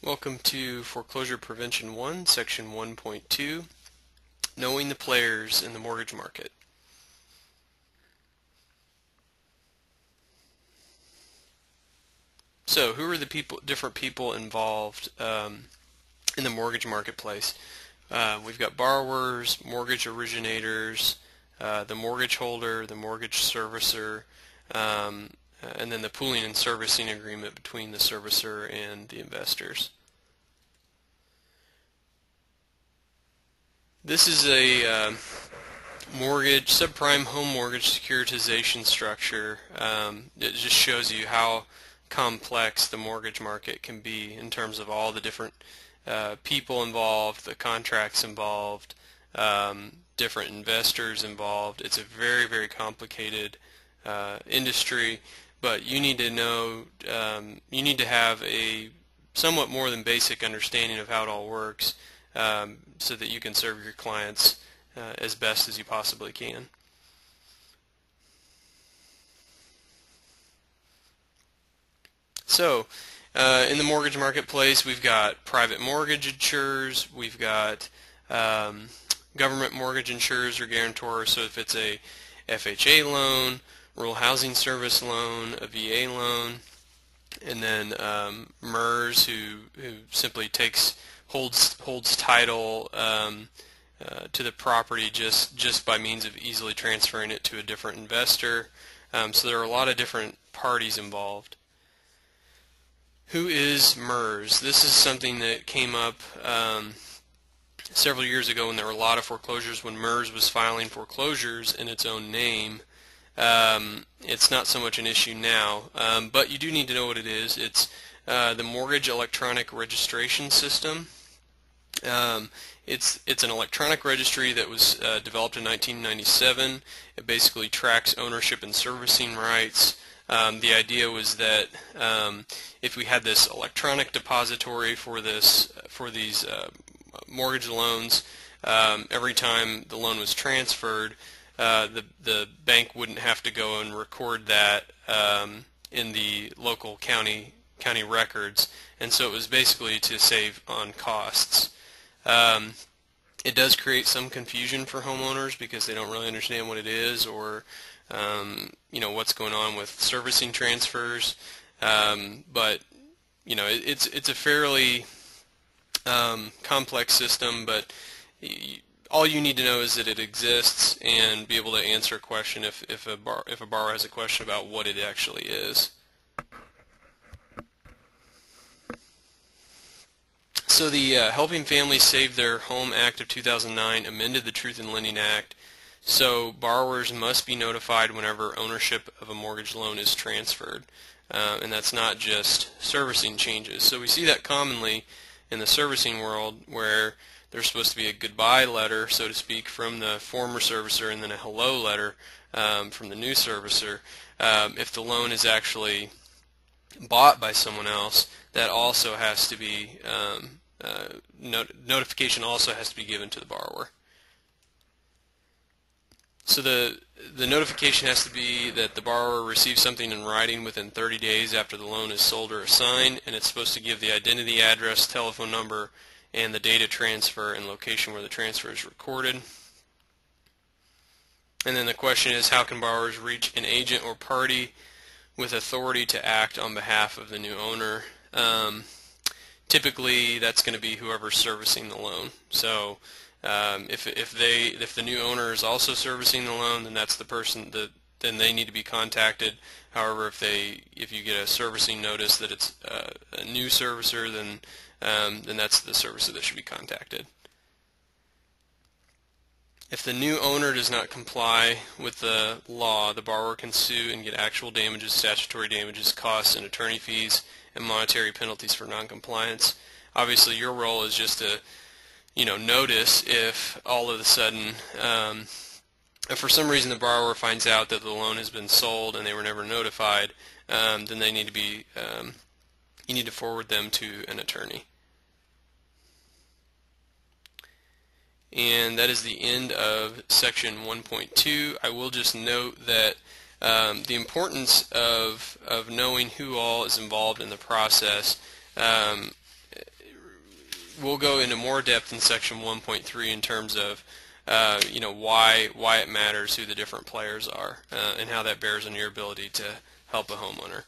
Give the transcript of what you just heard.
Welcome to Foreclosure Prevention 1, Section 1.2, Knowing the Players in the Mortgage Market. So, who are the different people involved in the mortgage marketplace? We've got borrowers, mortgage originators, the mortgage holder, the mortgage servicer, and then the pooling and servicing agreement between the servicer and the investors. This is a subprime home mortgage securitization structure. It just shows you how complex the mortgage market can be in terms of all the different people involved, the contracts involved, different investors involved. It's a very, very complicated industry, but you need to know, you need to have a somewhat more than basic understanding of how it all works so that you can serve your clients as best as you possibly can. So, in the mortgage marketplace, we've got private mortgage insurers, we've got government mortgage insurers or guarantors, so if it's a FHA loan, Rural Housing Service loan, a VA loan, and then MERS, who simply holds title to the property just by means of easily transferring it to a different investor. So there are a lot of different parties involved. Who is MERS? This is something that came up several years ago when there were a lot of foreclosures. When MERS was filing foreclosures in its own name, it's not so much an issue now, but you do need to know what it is. It's the Mortgage Electronic Registration System. It's an electronic registry that was developed in 1997. It basically tracks ownership and servicing rights. The idea was that if we had this electronic depository for these mortgage loans, every time the loan was transferred, the bank wouldn't have to go and record that in the local county records, and so it was basically to save on costs. It does create some confusion for homeowners because they don't really understand what it is, or what's going on with servicing transfers. But it's a fairly complex system. But all you need to know is that it exists and be able to answer a question if a borrower has a question about what it actually is. So the Helping Families Save Their Home Act of 2009 amended the Truth in Lending Act, so borrowers must be notified whenever ownership of a mortgage loan is transferred, and that's not just servicing changes. So we see that commonly in the servicing world, where there's supposed to be a goodbye letter, so to speak, from the former servicer, and then a hello letter from the new servicer. If the loan is actually bought by someone else, that also has to be notification also has to be given to the borrower. So the notification has to be that the borrower receives something in writing within 30 days after the loan is sold or assigned, and it's supposed to give the identity, address, telephone number, and the data transfer and location where the transfer is recorded. And then the question is, how can borrowers reach an agent or party with authority to act on behalf of the new owner? Typically, that's going to be whoever's servicing the loan. So if the new owner is also servicing the loan, then that's the person then they need to be contacted. However, if you get a servicing notice that it's a new servicer, then that's the servicer that should be contacted. If the new owner does not comply with the law, the borrower can sue and get actual damages, statutory damages, costs, and attorney fees, and monetary penalties for noncompliance. Obviously, your role is just to, notice if all of a sudden, if for some reason the borrower finds out that the loan has been sold and they were never notified, then they need to be, you need to forward them to an attorney. And that is the end of section 1.2. I will just note that the importance of knowing who all is involved in the process we'll go into more depth in section 1.3 in terms of why it matters who the different players are, and how that bears on your ability to help a homeowner.